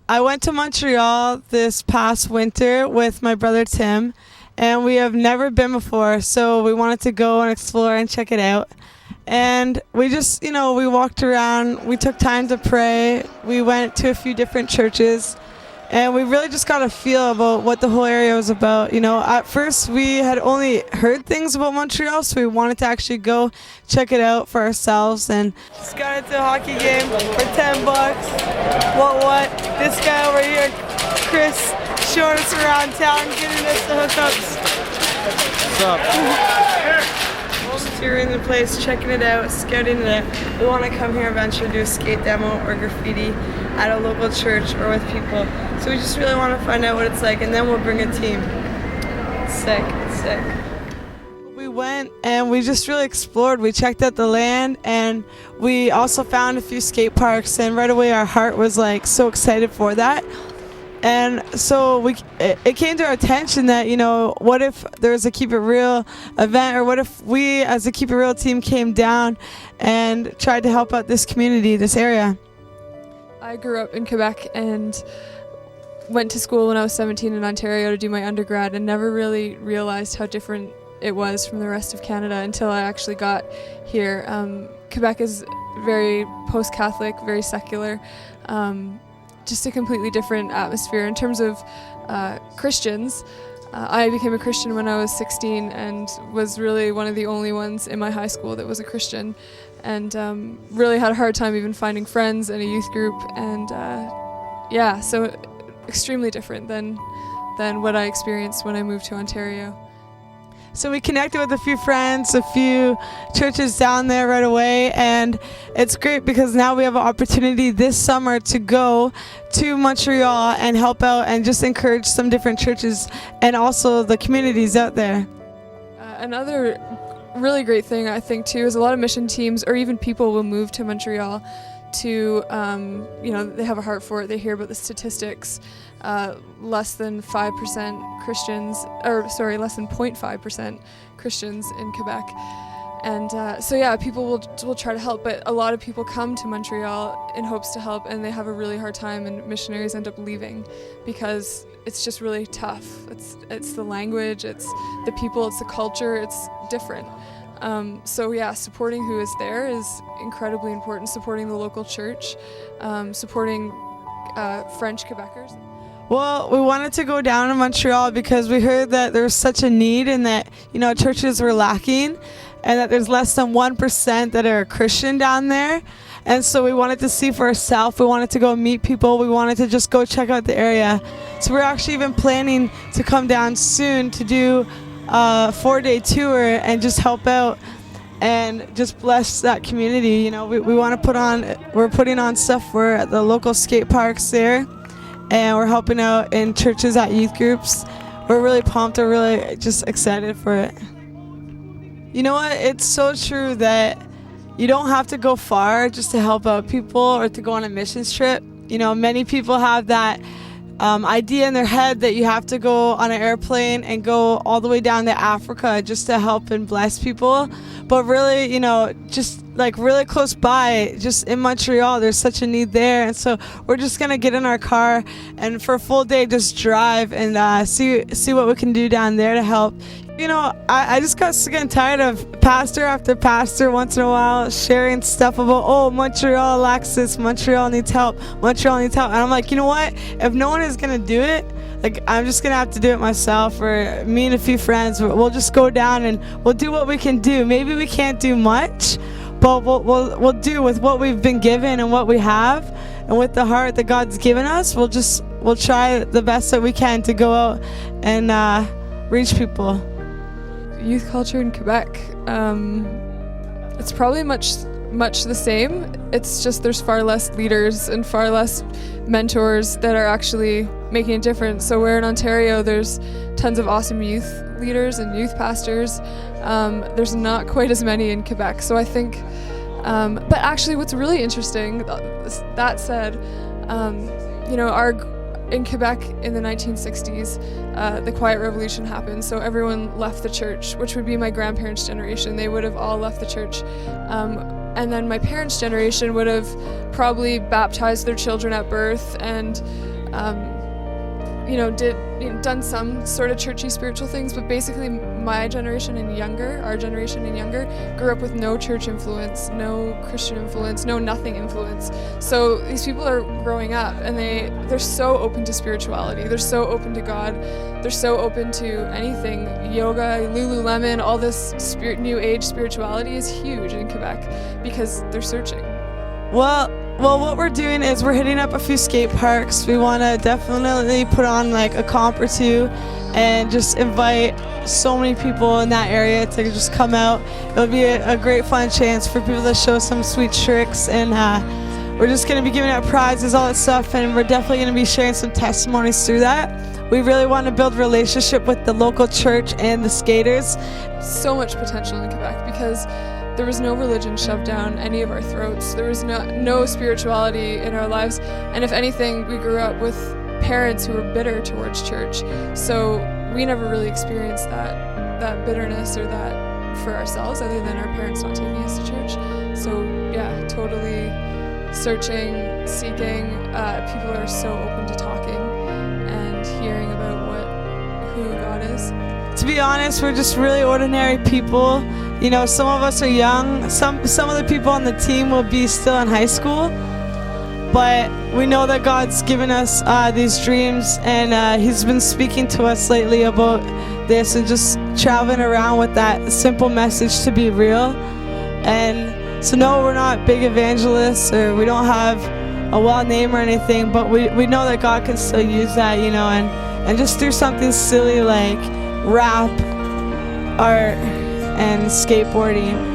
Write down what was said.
I went to Montreal this past winter with my brother Tim, and we have never been before, so we wanted to go and explore and check it out. And we just, we walked around, we took time to pray, we went to a few different churches, and we really just got a feel about what the whole area was about. At first we had only heard things about Montreal, so we wanted to actually go check it out for ourselves. And just got into a hockey game for $10. What? This guy over here, Chris, showing us around town, getting us the hookups. What's up? Just touring the place, checking it out, scouting it out. We want to come here eventually, do a skate demo or graffiti at a local church or with people. So we just really want to find out what it's like, and then we'll bring a team. Sick. We went and we just really explored. We checked out the land, and we also found a few skate parks, and right away our heart was like so excited for that. And so it came to our attention that, what if there was a Keep It Real event, or what if we as a Keep It Real team came down and tried to help out this community, this area? I grew up in Quebec and went to school when I was 17 in Ontario to do my undergrad, and never really realized how different it was from the rest of Canada until I actually got here. Quebec is very post-Catholic, very secular. Just a completely different atmosphere in terms of Christians. I became a Christian when I was 16 and was really one of the only ones in my high school that was a Christian, and really had a hard time even finding friends in a youth group. And so extremely different than what I experienced when I moved to Ontario. So we connected with a few friends, a few churches down there right away, and it's great because now we have an opportunity this summer to go to Montreal and help out and just encourage some different churches and also the communities out there. Another really great thing I think too is a lot of mission teams or even people will move to Montreal to, they have a heart for it. They hear about the statistics. Less than 5% Christians, less than 0.5% Christians in Quebec. And people will try to help, but a lot of people come to Montreal in hopes to help, and they have a really hard time, and missionaries end up leaving because it's just really tough. It's the language, it's the people, it's the culture, it's different. Supporting who is there is incredibly important. Supporting the local church, supporting French Quebecers. Well, we wanted to go down to Montreal because we heard that there was such a need and that, churches were lacking and that there's less than 1% that are Christian down there. And so we wanted to see for ourselves. We wanted to go meet people. We wanted to just go check out the area. So we're actually even planning to come down soon to do a 4-day tour and just help out and just bless that community. We want to we're putting on stuff for at the local skate parks there. And we're helping out in churches at youth groups. We're really pumped. We're really just excited for it. You know what? It's so true that you don't have to go far just to help out people or to go on a missions trip. Many people have that idea in their head that you have to go on an airplane and go all the way down to Africa just to help and bless people. But really, just like really close by, just in Montreal, there's such a need there. And so we're just going to get in our car and for a full day just drive and see what we can do down there to help. I just got sick and tired of pastor after pastor once in a while sharing stuff about, Montreal lacks this, Montreal needs help. And I'm like, you know what? If no one is going to do it, I'm just going to have to do it myself, or me and a few friends. We'll just go down and we'll do what we can do. Maybe we can't do much, but we'll do with what we've been given and what we have, and with the heart that God's given us, we'll try the best that we can to go out and reach people. Youth culture in Quebec, it's probably much the same. It's just there's far less leaders and far less mentors that are actually making a difference. So where in Ontario there's tons of awesome youth leaders and youth pastors, there's not quite as many in Quebec. So I think, but actually what's really interesting, that said, in Quebec in the 1960s, the Quiet Revolution happened, so everyone left the church, which would be my grandparents' generation. They would have all left the church. And then my parents' generation would have probably baptized their children at birth and done some sort of churchy spiritual things, but basically my generation and younger, our generation and younger, grew up with no church influence, no Christian influence, no nothing influence. So these people are growing up and they're so open to spirituality, they're so open to God, they're so open to anything. Yoga, Lululemon, all this new age spirituality is huge in Quebec because they're searching. Well, what we're doing is we're hitting up a few skate parks. We want to definitely put on like a comp or two and just invite so many people in that area to just come out. It'll be a great fun chance for people to show some sweet tricks, and we're just going to be giving out prizes, all that stuff, and we're definitely going to be sharing some testimonies through that. We really want to build a relationship with the local church and the skaters. So much potential in Quebec because there was no religion shoved down any of our throats. There was no spirituality in our lives. And if anything, we grew up with parents who were bitter towards church. So we never really experienced that bitterness or that for ourselves, other than our parents not taking us to church. So yeah, totally searching, seeking. People are so open to talking and hearing about who God is. To be honest, we're just really ordinary people. You know, some of us are young. Some of the people on the team will be still in high school. But we know that God's given us these dreams, and He's been speaking to us lately about this and just traveling around with that simple message to be real. And so no, we're not big evangelists, or we don't have a well name or anything, but we know that God can still use that, you know, and just do something silly like rap, art, and skateboarding.